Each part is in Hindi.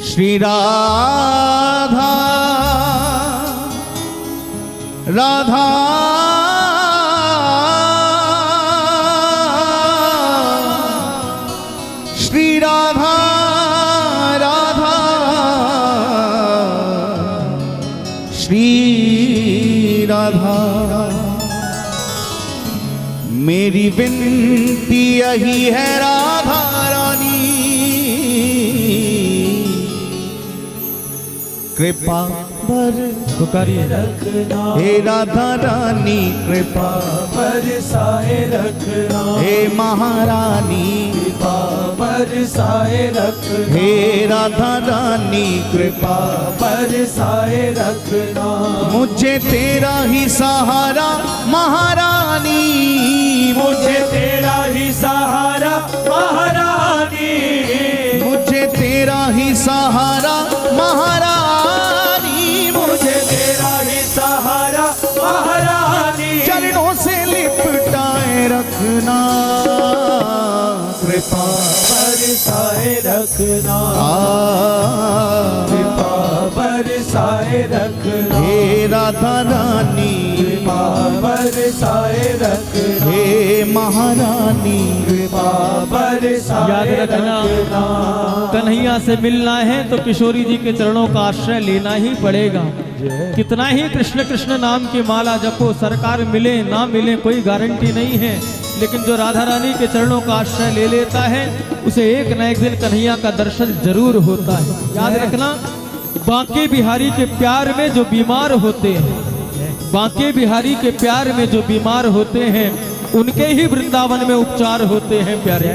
श्री राधा राधा श्री राधा राधा श्री राधा। मेरी विनती यही है राधा रानी, कृपा पुकारिए रखना हे राधा रानी, कृपा बरसाए रखना हे महारानी, कृपा बरसाए रखना हे राधा रानी, कृपा बरसाए रखना। मुझे तेरा ही सहारा महारानी, मुझे तेरा ही सहारा महारानी, मुझे तेरा ही सहारा महारानी, मुझे तेरा ही सहारा महारानी। चरणों से लिपटाए रखना, कृपा बरसाए रखना कृपा कृपा बरसाए रखना हे राधा रानी, कृपा बरसाए रखना हे महारानी, कृपा बरसाए याद रखना, कन्हैया से मिलना है तो किशोरी जी के चरणों का आश्रय लेना ही पड़ेगा। कितना ही कृष्ण कृष्ण नाम की माला जपो, सरकार मिले ना मिले कोई गारंटी नहीं है, लेकिन जो राधा रानी के चरणों का आश्रय ले लेता है उसे एक न एक दिन कन्हैया का दर्शन जरूर होता है। याद रखना, बांके बिहारी के प्यार में जो बीमार होते हैं, बांके बिहारी के प्यार में जो बीमार होते हैं उनके ही वृंदावन में उपचार होते हैं प्यारे,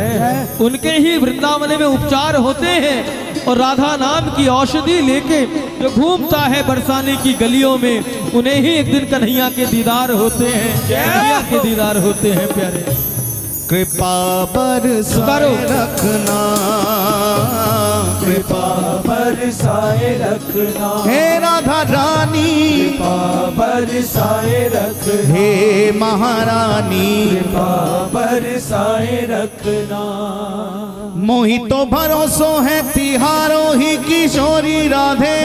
उनके ही वृंदावन में उपचार होते हैं। और राधा नाम की औषधि लेके जो घूमता है बरसाने की गलियों में, उन्हें ही एक दिन कन्हैया के दीदार होते हैं, कन्हैया के दीदार होते हैं प्यारे। कृपा बरसाए रखना, कृपा बरसाए रखना हे राधा रानी, कृपा बरसाए रखना हे महारानी, कृपा बरसाए रखना। मोहि तो भरोसो है तिहारों ही किशोरी राधे,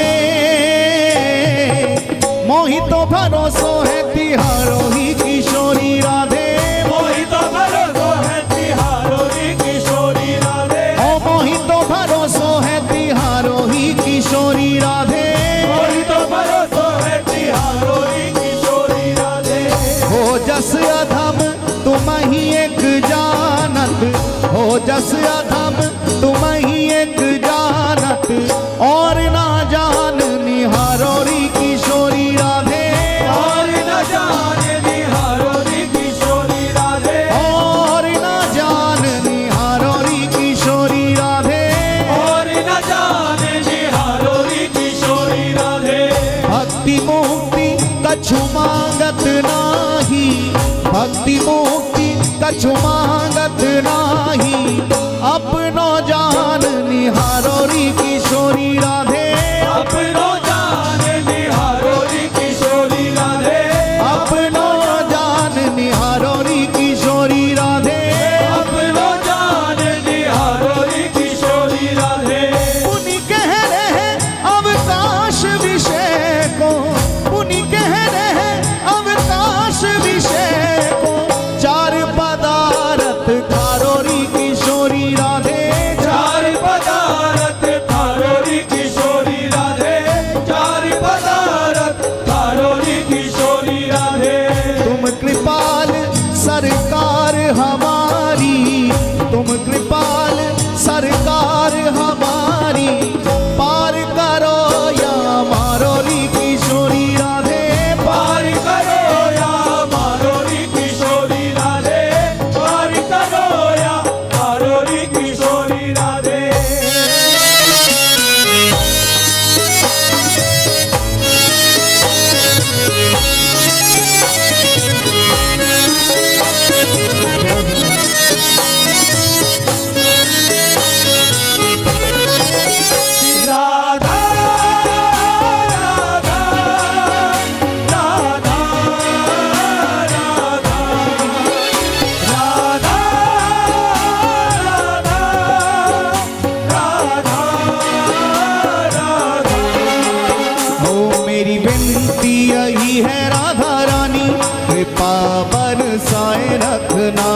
मोहि तो भरोसो है तिहारों ही किशोरी राधे, मोहि तो भरोसो है तिहारों ही किशोरी राधे, ओ मोहि तो भरोसो है तिहारों ही किशोरी राधे, मोहि तो भरोसो है तिहारों ही किशोरी राधे। हो जस अधम तुम ही एक जानत, हो जस अधम तुम ही एक जानत, और ना जान निहारोरी किशोरी राधे, और न जाने निहारोरी किशोरी राधे, और ना जान निहारोरी किशोरी राधे, और न जाने निहारोरी किशोरी राधे। भक्ति मुक्ति कछु मांगत नाही, भक्ति मुक्ति कछु मांगत नाही, अपनो जान निहारोरी किशोरी राधे, अपनो जाने निहारोरी किशोरी राधे, अपनो जान निहारोरी किशोरी राधे, अपनो जाने निहारोरी किशोरी राधे। पुनि कह रहे अवकाश विषय को, पुनि कह रहे अवकाश विषय को, चार पदार्थ खारोरी किशोरी राधे, चार पदार्थ कृपा बरसाए रखना,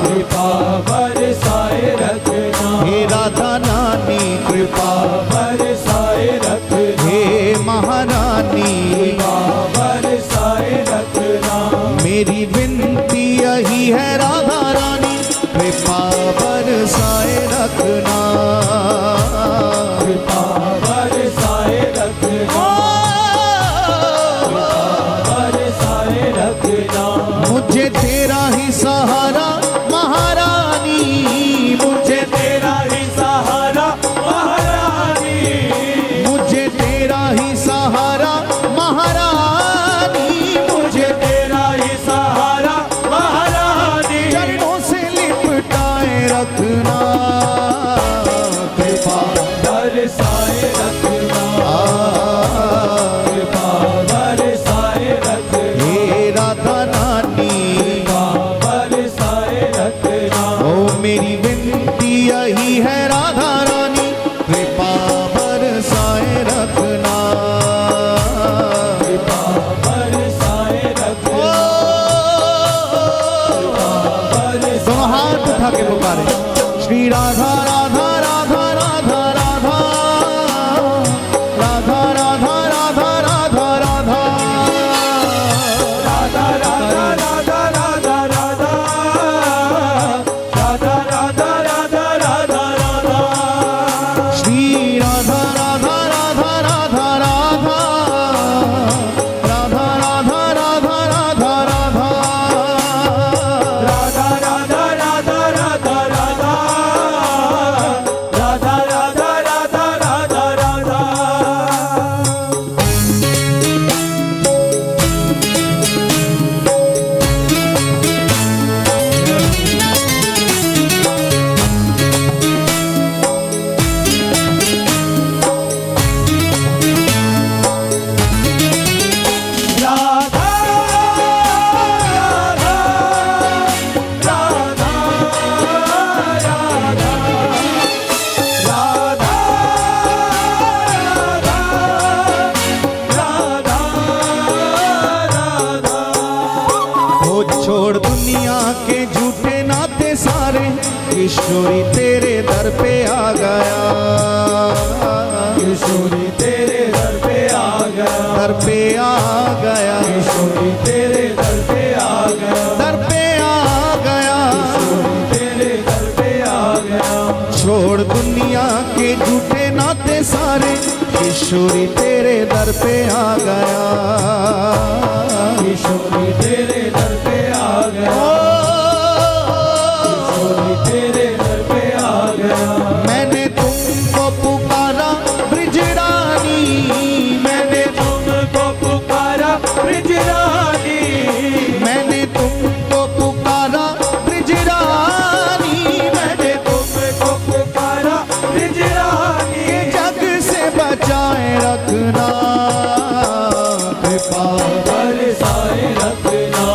कृपा बरसाए रखना, हे राधा नानी कृपा, बरसाए रखना, हे महारानी कृपा बरसाए रखना, मेरी विनती यही है राधा रानी, कृपा बरसाए रखना, कृपा बरसाए रखना, बरसाए रखना, मुझे तेरा ही सहारा महारानी, मुझे तेरा ही सहारा महारानी, मुझे तेरा ही सहारा महारानी, मुझे तेरा ही सहारा महारानी, चरणों से लिपटाए रखना, कृपा बरसाए रखना, कृपा बरसाए रखना, हे राधा नानी, कृपा बरसाए रखना, ओ मेरी विनती यही है राधा रानी, कृपा बरसाए रखना, कृपा बरसाए रखना, दोनों हाथ उठा के पुकारे श्री राधा राधा राधा राधा राधा राधा राधा राधा राधा राधा राधा राधा राधा राधा राधा, राधा राधा राधा राधा राधा, श्री राधा राधा राधा राधा राधा राधा राधा राधा राधा राधा राधा राधा राधा राधा राधा, राधा राधा राधा राधा राधा। राधा राधा राधा राधा, राधा राधा राधा, वो छोड़ दुनिया के झूठे नाते सारे, किशोरी तेरे दर पे आ गया, किशोरी तेरे दर पे आ गया, दर पे आ गया, किशोरी तेरे दर पे आ गया, दर पे आ गया, तेरे दर पे आ गया, छोड़ दुनिया के झूठे नाते सारे, किशोरी तेरे दर पे आ गया, किशोरी तेरे दर पे आ गया, किशोरी तेरे दर पे आ गया, मैंने तुमको पुकारा ब्रिजरानी, मैंने तुमको पुकारा ब्रिजरानी, मैंने तुमको पुकारा ब्रिजरानी, मैंने तुमको पुकारा ब्रिजरानी, जग से बचाए रखना, कृपा बरसाए रखना,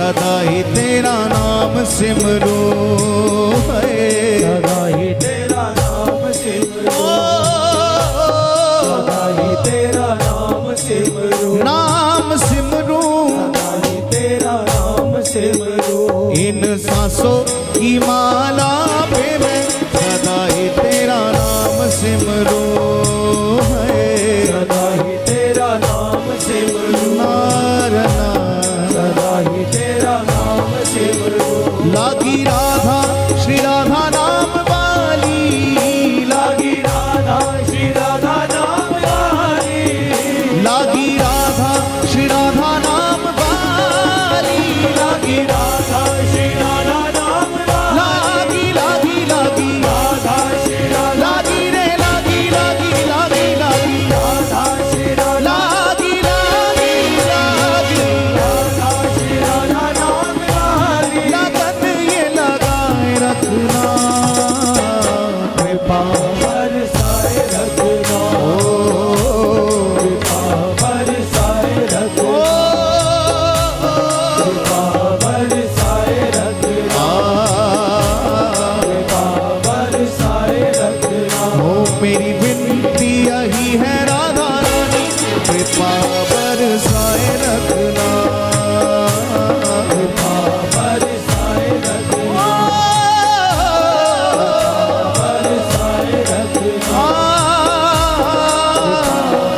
सदा ही तेरा नाम सिमरो है। सदा ही तेरा नाम सिमरो, सदा ही तेरा नाम सिमरो, नाम सिमरो सदा ही तेरा नाम सिमरो। इन सांसों की माला पे मैं सदा ही तेरा नाम सिमरो है। सदा ही तेरा नाम सिमरो, नारना सदा ही तेरा नाम सिमरो। लागी राधा श्री राधा नाम वाली, लागी राधा श्री राधा नाम वाली, लागी राधा श्री राधा नाम वाली, लागी राधा श्री राधा नाम वाली, लागी लागी लागी राधा श्री राधा, लागी रे लागी लागी लागी लागी राधा श्री राधा, लागी लागी लागी राधा श्री राधा नाम वाली। लगन ये लगाए रखना कृपा बरसाए रखना, कृपा बरसाए रखना, कृपा बरसाए रखना, कृपा बरसाए रखना। हो मेरी विनती यही है राधा रानी कृपा बरसाए रखना। कृपा बरसाए रखना, बरसाए रखना,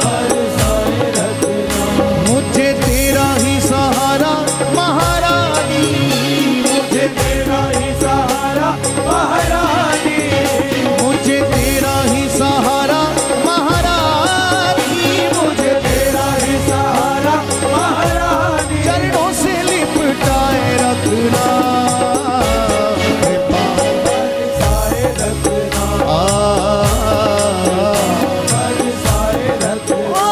बरसाए रखना। मुझे तेरा ही सहारा महारानी, मुझे तेरा ही सहारा महारानी, मुझे तेरा ही सहारा महारानी, मुझे तेरा ही सहारा महारानी। चरणों से लिपटाए रखना कृपा बरसाए रखना, बरसाए रखना,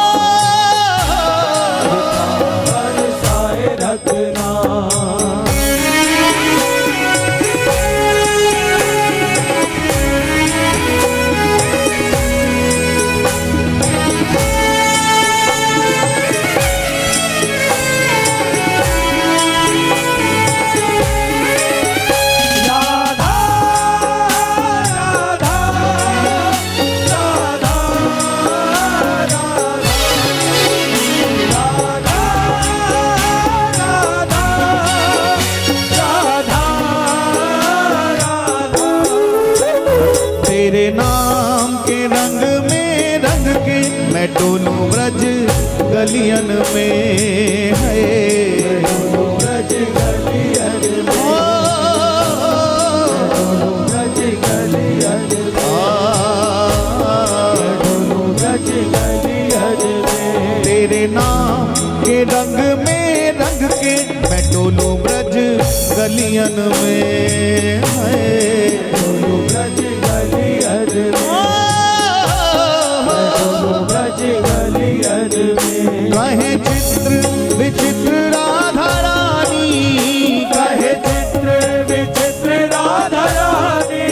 बरसाए रखना। राधा राधा राधा राधा, राधा राधा राधा। तेरे नाम के रंग में रंग के मैं डोलूं ब्रज गलियन में है। ब्रज गलियन में, ब्रज गलियन में, ब्रज गलियन में। तेरे नाम के रंग में रंग के मैं डोलूं ब्रज गलियन में है। ब्रज गलियन में, ब्रज गलियन में। कहे चित्र विचित्र राधा रानी, कहे चित्र विचित्र राधा रानी,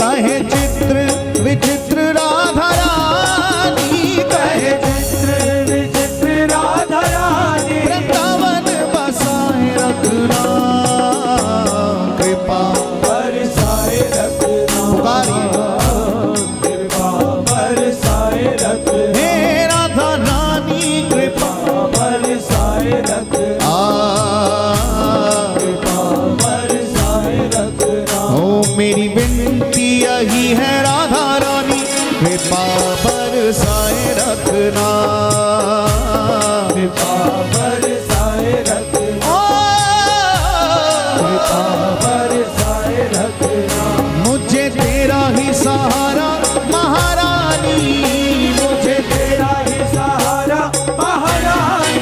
कहे चित्र विचित्र राधा रानी, कहे चित्र विचित्र राधा रानी। वृंदावन बसाए रखना कृपा बरसाए रखना, पुकारिए कृपा बरसाए रखना, हे राधा रानी कृपा बरसाए रखना, कृपा बरसाए रखना। हो मेरी विनती यही है राधा रानी कृपा बरसाए रखना। कृपा बरसाए रखना, कृपा बरसाए रखना। मुझे तेरा ही सहारा महारानी, मुझे तेरा ही सहारा महारानी,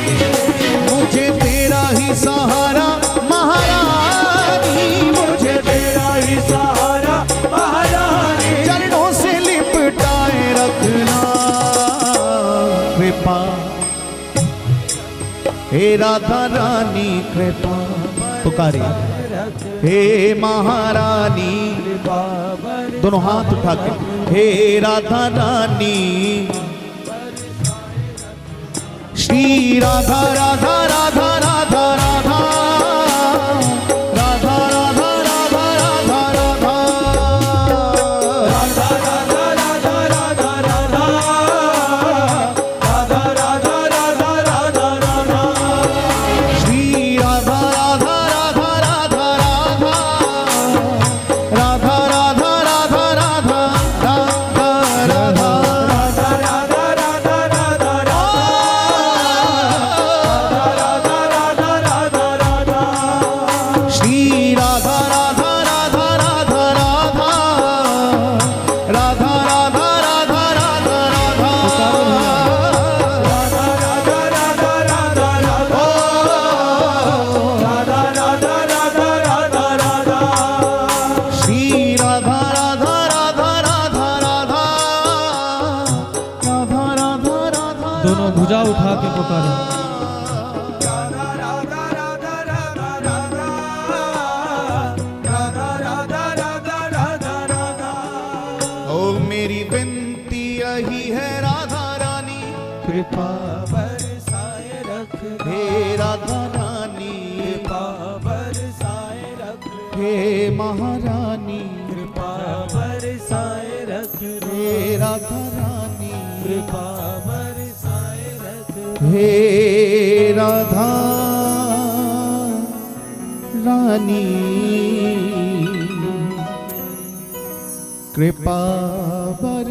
मुझे तेरा ही सहारा महारानी, मुझे तेरा ही सहारा महारानी। चरणों से लिपटाए रखना कृपा। हे राधा रानी कृपा पुकारिए, हे महारानी दोनों हाथ उठा के, हे राधा रानी श्री राधा राधा राधा राधा राधा भुजा उठा के पुकारे। राधा राधा राधा राधा राधा राधा राधा राधा राधा राधा। ओ मेरी विनती यही है राधा रानी, कृपा बरसाए रख हे राधा रानी, कृपा बरसाए रख हे महारानी, कृपा बरसाए रख हे राधा रानी, कृपा बरसाए रख हे राधा रानी, कृपा बर